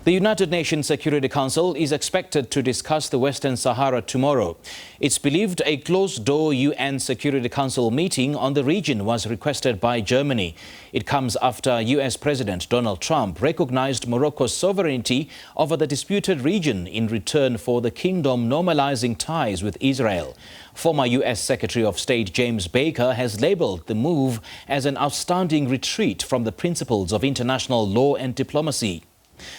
The United Nations Security Council is expected to discuss the Western Sahara tomorrow. It's believed a closed-door UN Security Council meeting on the region was requested by Germany. It comes after US President Donald Trump recognized Morocco's sovereignty over the disputed region in return for the kingdom normalizing ties with Israel. Former US Secretary of State James Baker has labeled the move as an astounding retreat from the principles of international law and diplomacy.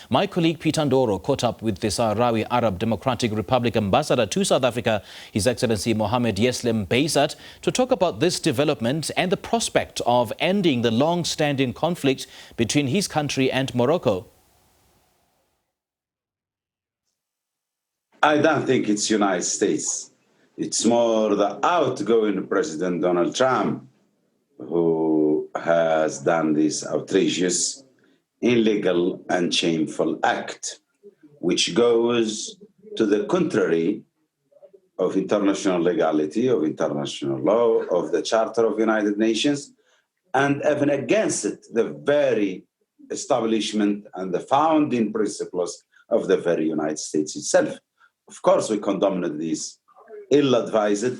My colleague Peter Ndoro caught up with the Sahrawi Arab Democratic Republic ambassador to South Africa, His Excellency Mohamed Yeslem Beisat, to talk about this development and the prospect of ending the long-standing conflict between his country and Morocco. I don't think it's United States. It's more the outgoing President Donald Trump who has done this outrageous, illegal and shameful act, which goes to the contrary of international legality, of international law, of the Charter of the United Nations, and even against it, the very establishment and the founding principles of the very United States itself. Of course, we condemn this ill-advised,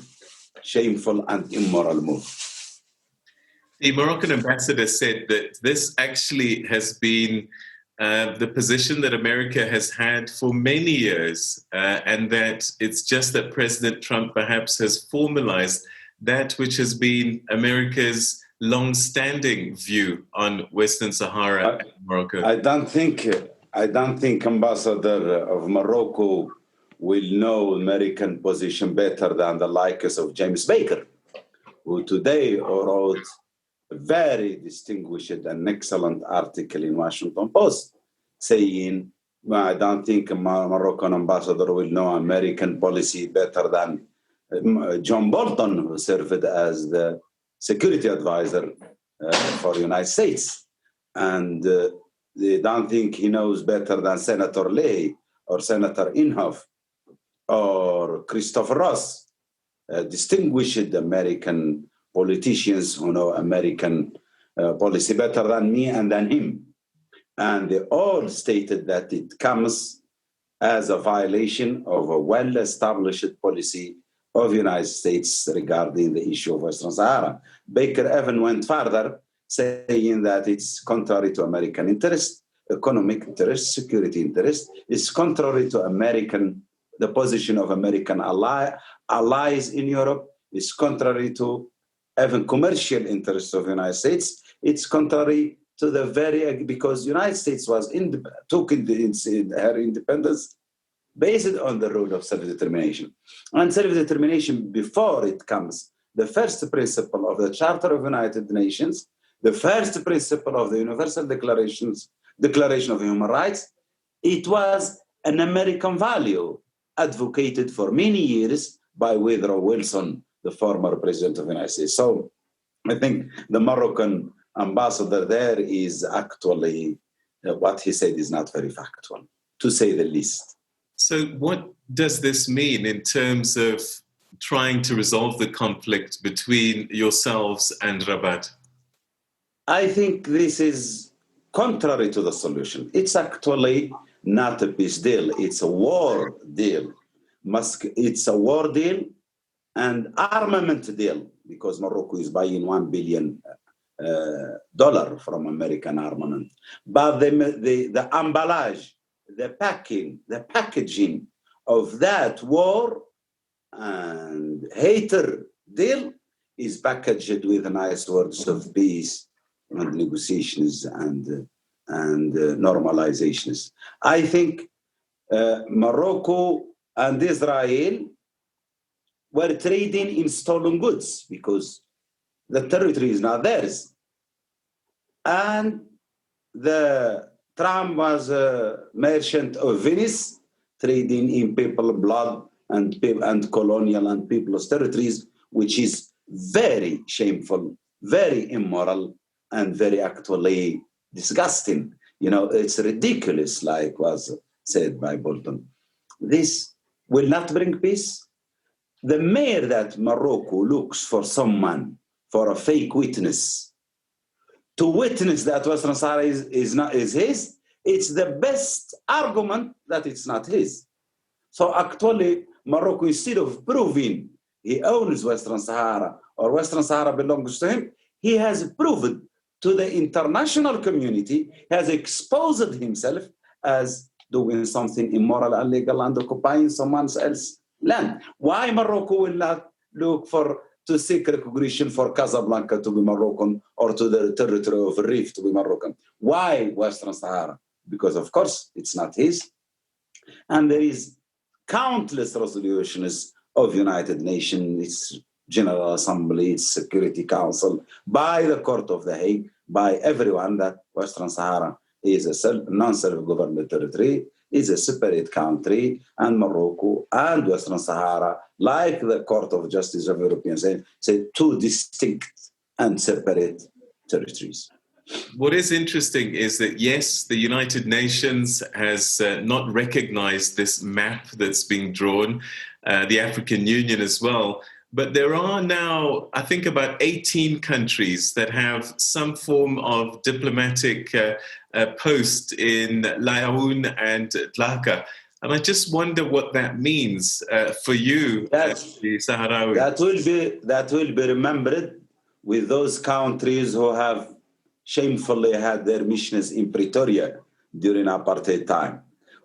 shameful and immoral move. The Moroccan ambassador said that this actually has been the position that America has had for many years, and that it's just that President Trump perhaps has formalized that which has been America's long-standing view on Western Sahara and Morocco. I don't think Ambassador of Morocco will know American position better than the likes of James Baker, who today wrote a very distinguished and excellent article in Washington Post saying, well, I don't think a Moroccan ambassador will know American policy better than John Bolton, who served as the security advisor for the United States. And they don't think he knows better than Senator Leahy or Senator Inhofe or Christopher Ross, distinguished American politicians who know American policy better than me and than him. And they all stated that it comes as a violation of a well-established policy of the United States regarding the issue of Western Sahara. Baker even went further, saying that it's contrary to American interest, economic interest, security interest. It's contrary to the position of American allies in Europe. It's contrary to even commercial interests of the United States. It's contrary to the because the United States took her independence based on the rule of self-determination. And self-determination, before it comes, the first principle of the Charter of the United Nations, the first principle of the Universal Declaration of Human Rights, it was an American value advocated for many years by Woodrow Wilson, the former president of the United States. So I think the Moroccan ambassador there is actually, what he said is not very factual, to say the least. So what does this mean in terms of trying to resolve the conflict between yourselves and Rabat? I think this is contrary to the solution. It's actually not a peace deal, it's a war deal. It's a war deal and armament deal, because Morocco is buying $1 billion from American armament. But the emballage, the packaging of that war and hater deal is packaged with nice words of peace and negotiations and normalizations. I think Morocco and Israel were trading in stolen goods because the territory is not theirs. And Trump was a merchant of Venice, trading in people's blood and colonial and people's territories, which is very shameful, very immoral, and very actually disgusting. You know, it's ridiculous, like was said by Bolton. This will not bring peace. The mere that Morocco looks for someone, for a fake witness, to witness that Western Sahara is his, it's the best argument that it's not his. So actually, Morocco, instead of proving he owns Western Sahara or Western Sahara belongs to him, he has proven to the international community, has exposed himself as doing something immoral, illegal, and occupying someone else's land. Why Morocco will not look to seek recognition for Casablanca to be Moroccan or to the territory of Rif to be Moroccan? Why Western Sahara? Because of course it's not his. And there is countless resolutions of United Nations, its General Assembly, its Security Council, by the Court of The Hague, by everyone, that Western Sahara is a non-self-government territory, is a separate country, and Morocco and Western Sahara, like the Court of Justice of European Union, say two distinct and separate territories. What is interesting is that, yes, the United Nations has not recognized this map that's being drawn, the African Union as well, but there are now, I think, about 18 countries that have some form of diplomatic post in Layoun and Dlaka. And I just wonder what that means for you, the Sahrawi. That will be remembered with those countries who have shamefully had their missions in Pretoria during apartheid time.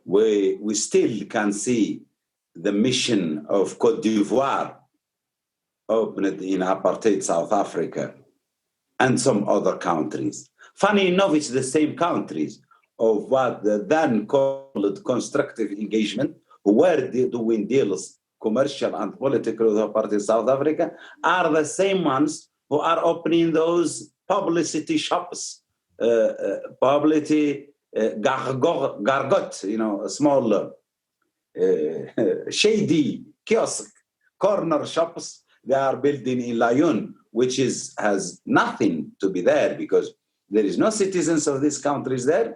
We still can see the mission of Côte d'Ivoire opened in apartheid South Africa and some other countries. Funny enough, it's the same countries of what the then called constructive engagement, who were doing deals, commercial and political, with apartheid South Africa, are the same ones who are opening those publicity shops, publicity gargot, a small shady kiosk, corner shops they are building in Layoun, which has nothing to be there because there is no citizens of these countries there.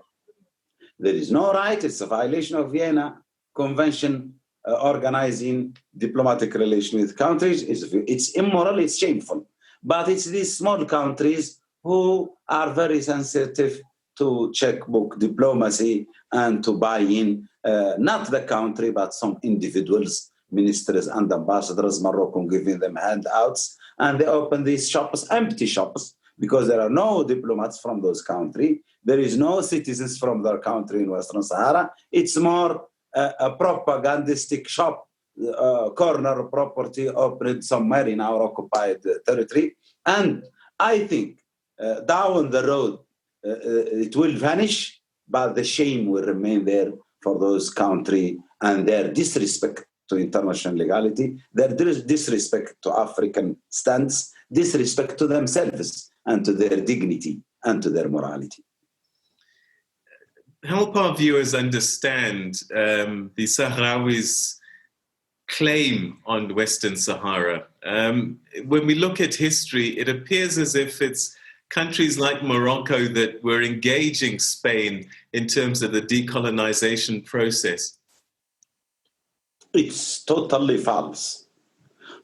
There is no right. It's a violation of Vienna Convention organizing diplomatic relations with countries. It's immoral, it's shameful. But it's these small countries who are very sensitive to checkbook diplomacy and to buy in, not the country, but some individuals, ministers and ambassadors, Moroccan, giving them handouts. And they open these shops, empty shops, because there are no diplomats from those countries. There is no citizens from their country in Western Sahara. It's more a propagandistic shop, corner property opened somewhere in our occupied territory. And I think down the road, it will vanish, but the shame will remain there for those countries and their disrespect to international legality, their disrespect to African stance, disrespect to themselves and to their dignity and to their morality. Help our viewers understand the Sahrawis' claim on Western Sahara. When we look at history, it appears as if it's countries like Morocco that were engaging Spain in terms of the decolonization process. It's totally false.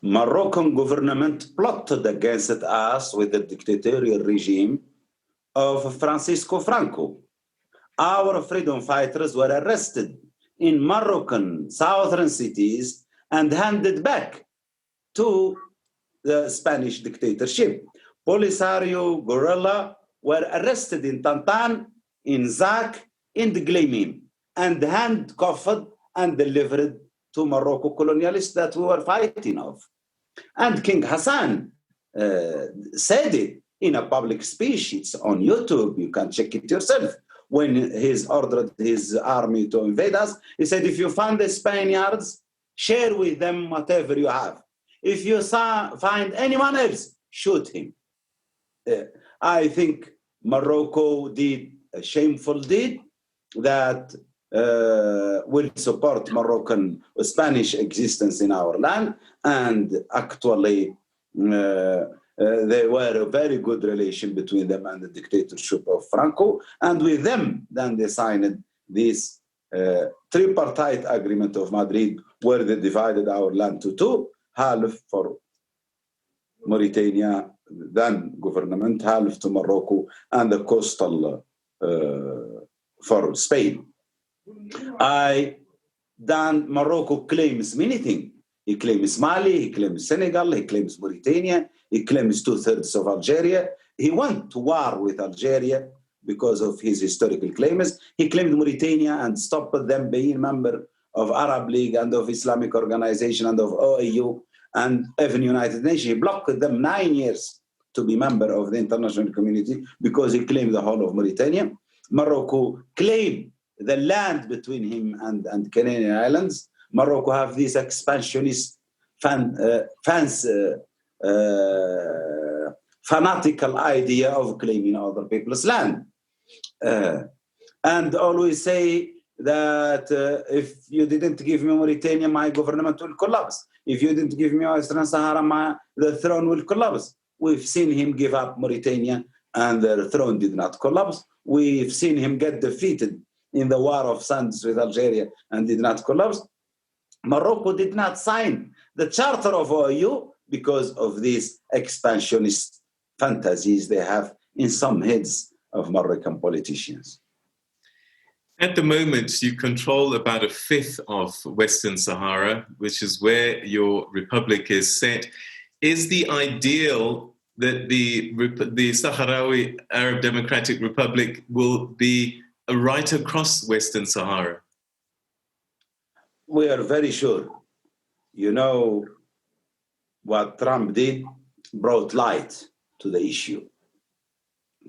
Moroccan government plotted against us with the dictatorial regime of Francisco Franco. Our freedom fighters were arrested in Moroccan southern cities and handed back to the Spanish dictatorship. Polisario guerrilla were arrested in Tantan, in Zak, in the Gleimim, and handcuffed and delivered to Morocco colonialists that we were fighting of. And King Hassan said it in a public speech. It's on YouTube. You can check it yourself. When he ordered his army to invade us, he said, if you find the Spaniards, share with them whatever you have. If you find anyone else, shoot him. I think Morocco did a shameful deed that will support Moroccan Spanish existence in our land, and actually there were a very good relation between them and the dictatorship of Franco, and with them then they signed this tripartite agreement of Madrid where they divided our land to two, half for Mauritania, then government, half to Morocco, and the coastal for Spain. Morocco claims many things. He claims Mali, he claims Senegal, he claims Mauritania, he claims 2/3 of Algeria. He went to war with Algeria because of his historical claims. He claimed Mauritania and stopped them being member of Arab League and of Islamic Organization and of OAU and even United Nations. He blocked them 9 years to be member of the international community because he claimed the whole of Mauritania. Morocco claimed the land between him and Canadian Islands. Morocco have this expansionist fanatical idea of claiming other people's land. And always say that if you didn't give me Mauritania, my government will collapse. If you didn't give me Western Sahara, the throne will collapse. We've seen him give up Mauritania and the throne did not collapse. We've seen him get defeated in the war of sands with Algeria and did not collapse. Morocco did not sign the Charter of OAU because of these expansionist fantasies they have in some heads of Moroccan politicians. At the moment, you control about 1/5 of Western Sahara, which is where your republic is set. Is the ideal that the Sahrawi Arab Democratic Republic will be right across Western Sahara? We are very sure. You know, what Trump did brought light to the issue,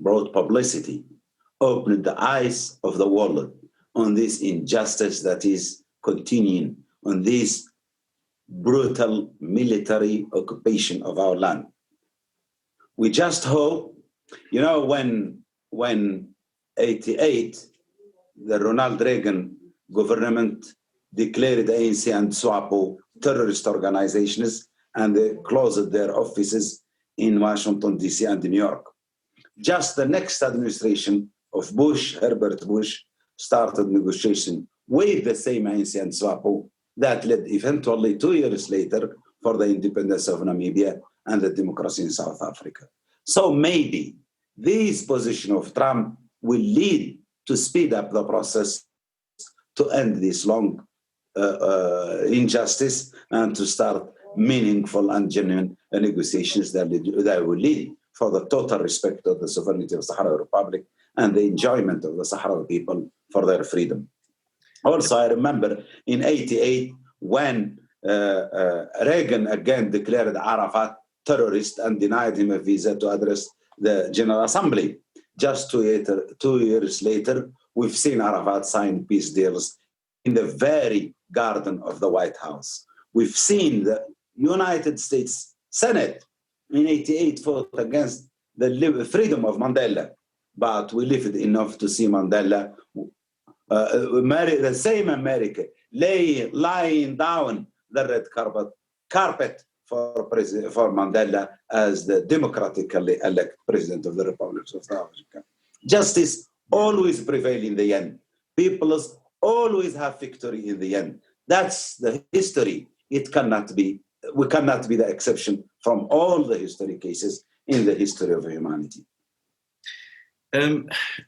brought publicity, opened the eyes of the world on this injustice that is continuing, on this brutal military occupation of our land. We just hope, you know, when 88, the Ronald Reagan government declared ANC and SWAPO terrorist organizations, and they closed their offices in Washington, D.C. and New York. Just the next administration of Bush, Herbert Bush, started negotiation with the same ANC and SWAPO that led eventually 2 years later for the independence of Namibia and the democracy in South Africa. So maybe this position of Trump will lead to speed up the process to end this long injustice and to start meaningful and genuine negotiations that will lead for the total respect of the sovereignty of the Sahrawi Republic and the enjoyment of the Sahrawi people for their freedom. Also, I remember in 88 when Reagan again declared Arafat terrorist and denied him a visa to address the General Assembly. Just 2 years later, we've seen Arafat sign peace deals in the very garden of the White House. We've seen the United States Senate in 88 fought against the freedom of Mandela, but we lived enough to see Mandela, the same America, lying down the red carpet for Mandela as the democratically elected president of the Republic of South Africa. Justice always prevails in the end. People always have victory in the end. That's the history. We cannot be the exception from all the history cases in the history of humanity.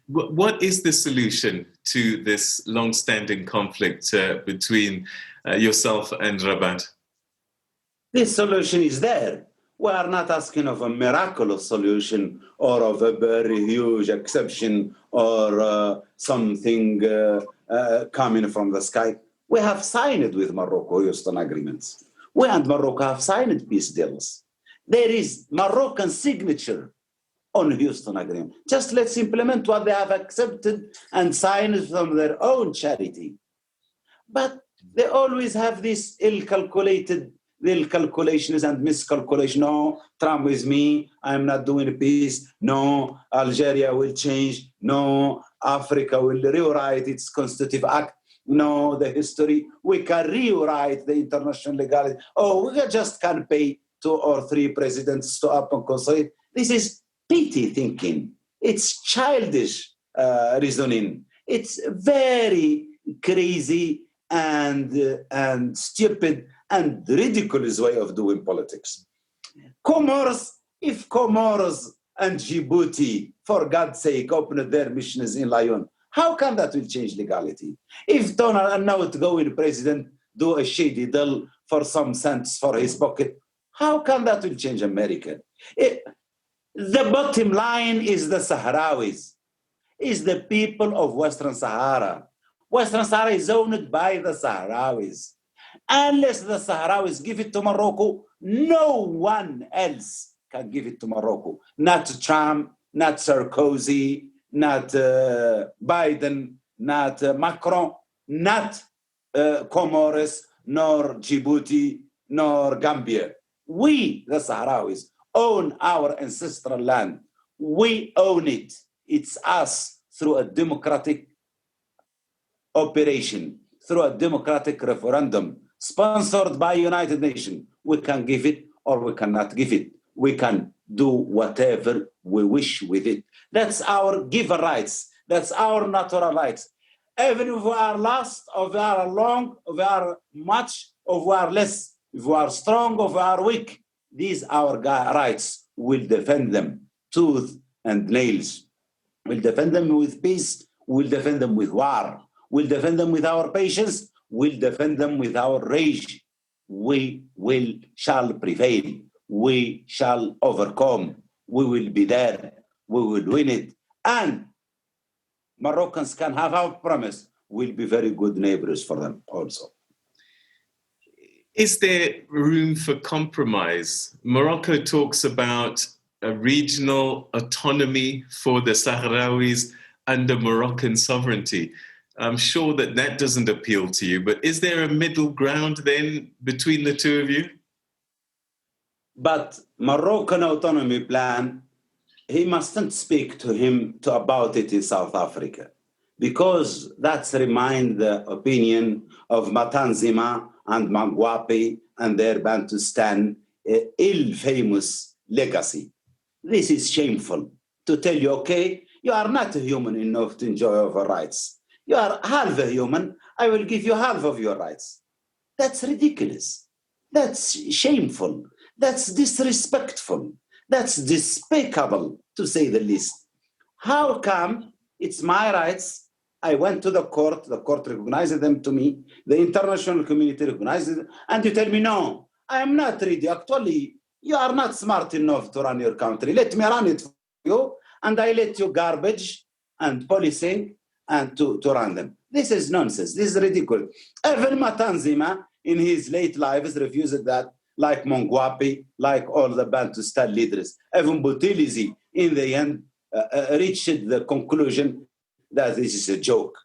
What is the solution to this long-standing conflict between yourself and Rabat? This solution is there. We are not asking of a miraculous solution or of a very huge exception or something coming from the sky. We have signed with Morocco Houston agreements. We and Morocco have signed peace deals. There is Moroccan signature on Houston agreement. Just let's implement what they have accepted and signed from their own charity. But they always have this calculations and miscalculation. No, Trump is me. I'm not doing peace. No, Algeria will change. No, Africa will rewrite its constitutive act. No, the history. We can rewrite the international legality. Oh, we just can't pay 2 or 3 presidents to up and consolidate. This is petty thinking. It's childish reasoning. It's very crazy and stupid and ridiculous way of doing politics. If Comoros and Djibouti, for God's sake, opened their missions in Lyon, How can that will change legality? If Donald outgoing president do a shady deal for some cents for his pocket, how can that will change America? The bottom line is the Sahrawis, is the people of Western Sahara. Western Sahara is owned by the Sahrawis. Unless the Sahrawis give it to Morocco, no one else can give it to Morocco. Not Trump, not Sarkozy, not Biden, not Macron, not Comoros, nor Djibouti, nor Gambia. We, the Sahrawis, own our ancestral land. We own it. It's us through a democratic operation, through a democratic referendum sponsored by United Nations. We can give it or we cannot give it. We can do whatever we wish with it. That's our giver rights. That's our natural rights. Even if we are lost, or we are long, or we are much, or we are less, if we are strong, or we are weak, these our rights. Will defend them tooth and nails. We'll defend them with peace. We'll defend them with war. We'll defend them with our patience. We'll defend them with our rage. We shall prevail. We shall overcome. We will be there. We will win it. And Moroccans can have our promise. We'll be very good neighbors for them also. Is there room for compromise? Morocco talks about a regional autonomy for the Sahrawis under Moroccan sovereignty. I'm sure that doesn't appeal to you, but is there a middle ground then between the two of you? But Moroccan autonomy plan, he mustn't speak to him about it in South Africa, because that's remind the opinion of Matanzima and Mangwapi and their Bantustan ill-famous legacy. This is shameful to tell you, okay, you are not a human enough to enjoy our rights. You are half a human, I will give you half of your rights. That's ridiculous. That's shameful. That's disrespectful. That's despicable, to say the least. How come it's my rights? I went to the court recognized them to me, the international community recognized it, and you tell me, no, I am not ready. Actually, you are not smart enough to run your country. Let me run it for you, and I let you garbage and policing and to run them. This is nonsense. This is ridiculous. Even Matanzima, in his late life, has refused that, like Mongwapi, like all the Bantustan leaders. Even Buthelezi, in the end, reached the conclusion that this is a joke.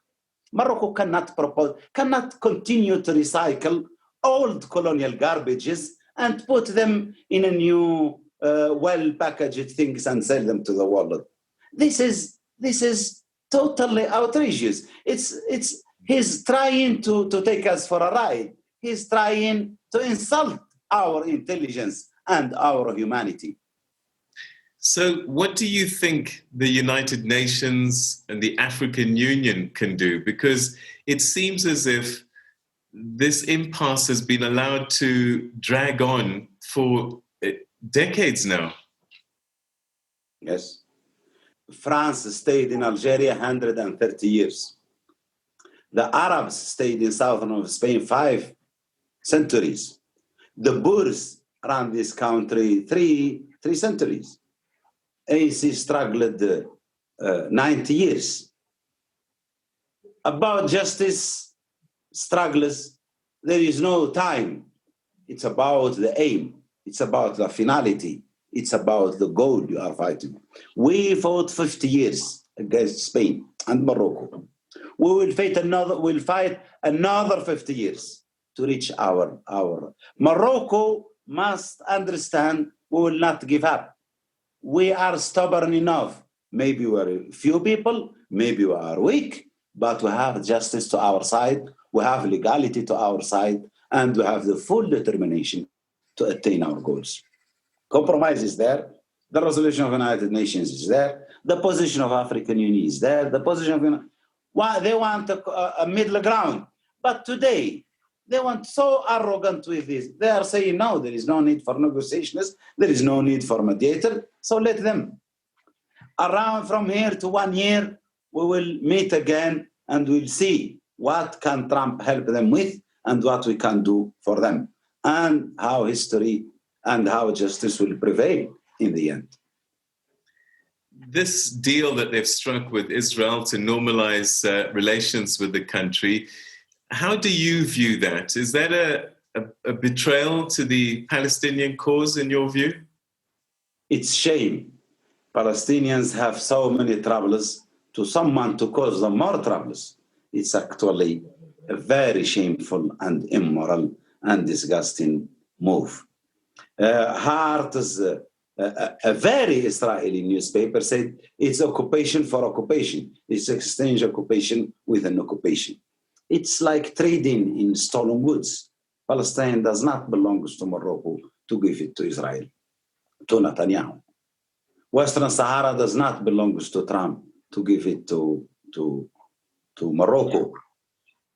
Morocco cannot continue to recycle old colonial garbages and put them in a new, well-packaged things and sell them to the world. This is totally outrageous. He's trying to take us for a ride. He's trying to insult our intelligence and our humanity. So what do you think the United Nations and the African Union can do? Because it seems as if this impasse has been allowed to drag on for decades now. Yes. France stayed in Algeria 130 years. The Arabs stayed in southern of Spain 5 centuries. The Boers ran this country three centuries. ANC struggled 90 years. About justice struggles, there is no time. It's about the aim. It's about the finality. It's about the goal you are fighting. We fought 50 years against Spain and Morocco. We will fight another 50 years to reach our. Morocco must understand we will not give up. We are stubborn enough. Maybe we're a few people, maybe we are weak, but we have justice to our side, we have legality to our side, and we have the full determination to attain our goals. Compromise is there. The resolution of the United Nations is there. The position of African Union is there. The position of they want a middle ground. But today, they want so arrogant with this. They are saying, no, there is no need for negotiations. There is no need for mediator. So let them. Around from here to 1 year, we will meet again and we'll see what can Trump help them with and what we can do for them, and how history and how justice will prevail in the end. This deal that they've struck with Israel to normalize relations with the country, how do you view that? Is that a betrayal to the Palestinian cause in your view? It's shame. Palestinians have so many troubles, to someone to cause them more troubles. It's actually a very shameful and immoral and disgusting move. A very Israeli newspaper said it's occupation for occupation. It's exchange occupation with an occupation. It's like trading in stolen goods. Palestine does not belong to Morocco to give it to Israel, to Netanyahu. Western Sahara does not belong to Trump to give it to Morocco.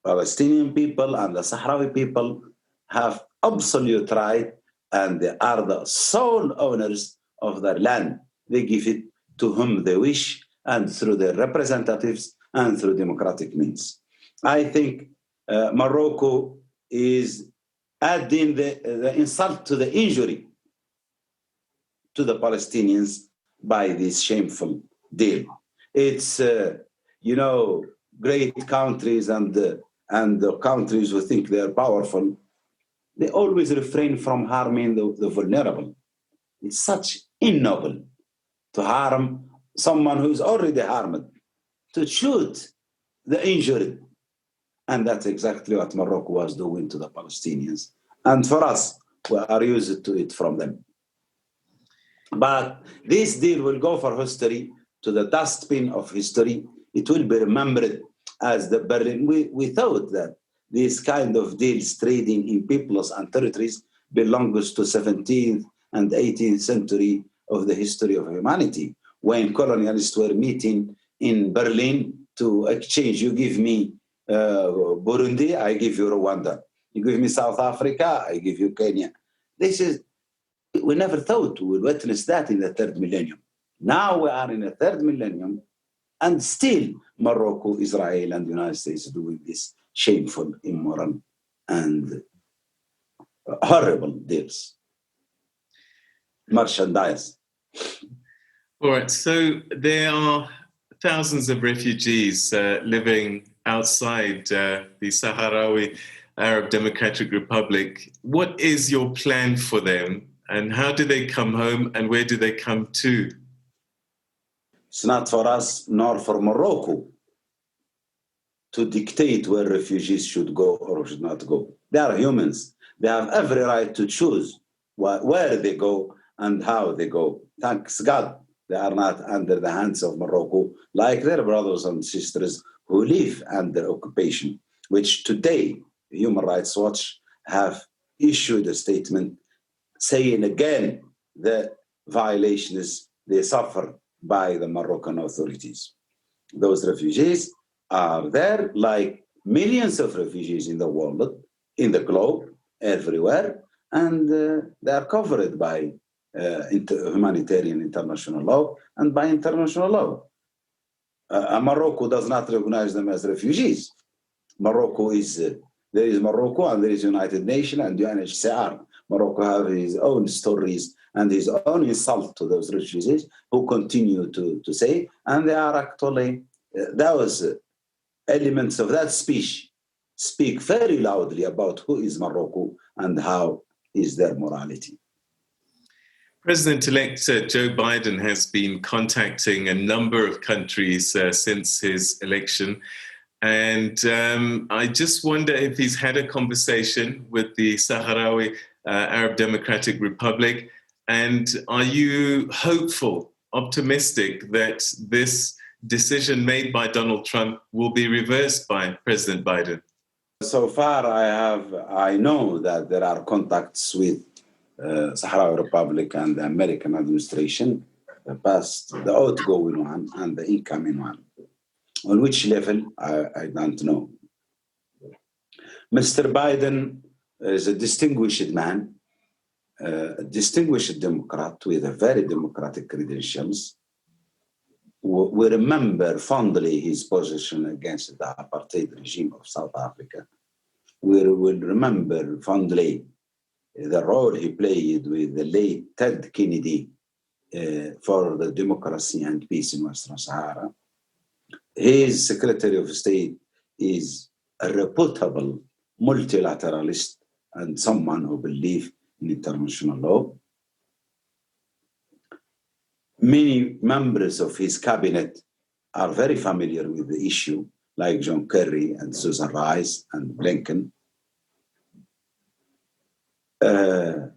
Palestinian people and the Sahrawi people have absolute right, and they are the sole owners of their land. They give it to whom they wish, and through their representatives and through democratic means. I think Morocco is adding the insult to the injury to the Palestinians by this shameful deal. It's, great countries and the countries who think they're powerful, they always refrain from harming the vulnerable. It's such ignoble to harm someone who's already harmed, to shoot the injured. And that's exactly what Morocco was doing to the Palestinians. And for us, we are used to it from them. But this deal will go for history, to the dustbin of history. It will be remembered as the Berlin. We thought that this kind of deals, trading in peoples and territories, belongs to 17th and 18th century of the history of humanity, when colonialists were meeting in Berlin to exchange. You give me Burundi, I give you Rwanda. You give me South Africa, I give you Kenya. We never thought we would witness that in the third millennium. Now we are in the third millennium, and still Morocco, Israel, and the United States are doing this shameful, immoral, and horrible deals. Merchandise. All right, so there are thousands of refugees living outside the Sahrawi Arab Democratic Republic. What is your plan for them, and how do they come home, and where do they come to? It's not for us nor for Morocco to dictate where refugees should go or should not go. They are humans. They have every right to choose where they go and how they go. Thanks God, they are not under the hands of Morocco like their brothers and sisters who live under occupation, which today Human Rights Watch have issued a statement saying again the violations they suffer by the Moroccan authorities. Those refugees are there like millions of refugees in the world, in the globe, everywhere, and they are covered by humanitarian international law and by international law. Morocco does not recognize them as refugees. Morocco is, there is Morocco and there is United Nations and UNHCR. Morocco have his own stories and his own insult to those refugees who continue to say, and they are actually, those elements of that speech speak very loudly about who is Morocco and how is their morality. President-elect Joe Biden has been contacting a number of countries since his election. And I just wonder if he's had a conversation with the Sahrawi Arab Democratic Republic. And are you hopeful, optimistic that this decision made by Donald Trump will be reversed by President Biden? So far, I know that there are contacts with Sahrawi Republic and the American administration, the outgoing one and the incoming one. On which level, I don't know. Mr. Biden is a distinguished man, a distinguished Democrat with a very democratic credentials. we remember fondly his position against the apartheid regime of South Africa. We will remember fondly the role he played with the late Ted Kennedy for the democracy and peace in Western Sahara. His Secretary of State is a reputable multilateralist and someone who believes in international law. Many members of his cabinet are very familiar with the issue, like John Kerry and Susan Rice and Blinken. The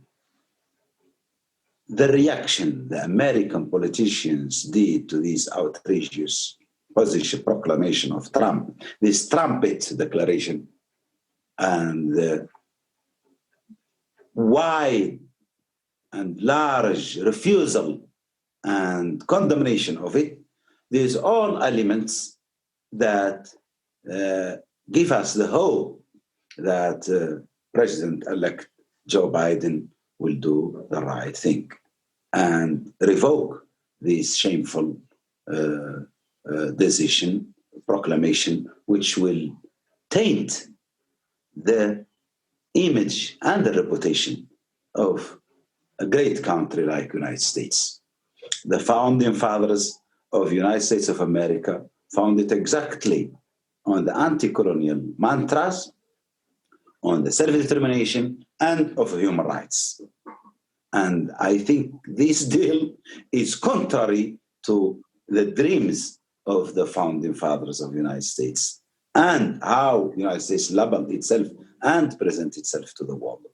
reaction the American politicians did to this outrageous position proclamation of Trump, this trumpet declaration, and wide and large refusal and condemnation of it, these all elements that give us the hope that President-elect Joe Biden will do the right thing and revoke this shameful decision, proclamation, which will taint the image and the reputation of a great country like the United States. The founding fathers of the United States of America found it exactly on the anti-colonial mantras, on the self-determination, and of human rights. And I think this deal is contrary to the dreams of the founding fathers of the United States and how the United States labeled itself and present itself to the world.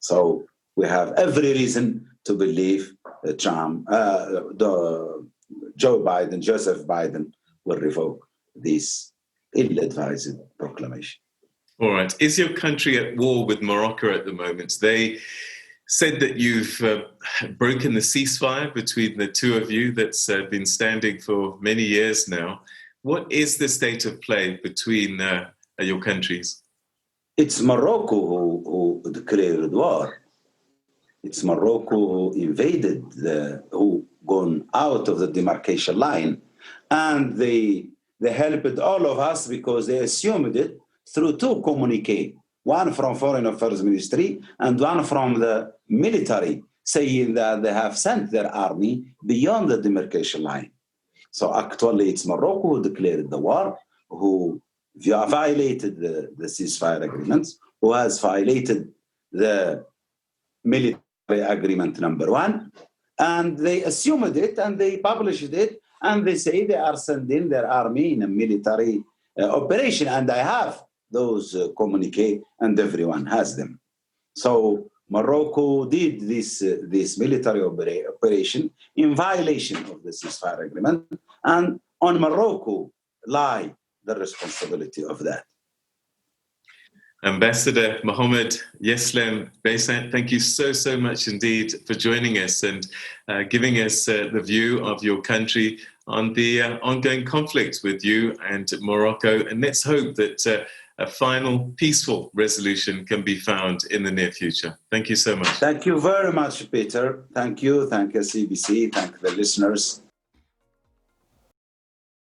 So we have every reason to believe that Joseph Biden will revoke this ill-advised proclamation. All right. Is your country at war with Morocco at the moment? They said that you've broken the ceasefire between the two of you that's been standing for many years now. What is the state of play between your countries? It's Morocco who declared war. It's Morocco who invaded, who gone out of the demarcation line. And they helped all of us because they assumed it through two communiques, one from Foreign Affairs Ministry and one from the military, saying that they have sent their army beyond the demarcation line. So actually it's Morocco who declared the war, who violated the ceasefire agreements, who has violated the military agreement number 1, and they assumed it and they published it, and they say they are sending their army in a military operation, and I have those communiques and everyone has them. So Morocco did this military operation in violation of the ceasefire agreement, and on Morocco lie the responsibility of that. Ambassador Mohamed, Yeslem, Beisat, thank you so much indeed for joining us and giving us the view of your country on the ongoing conflict with you and Morocco. And let's hope that a final peaceful resolution can be found in the near future. Thank you so much. Thank you very much, Peter. Thank you. Thank you, SABC. Thank the listeners.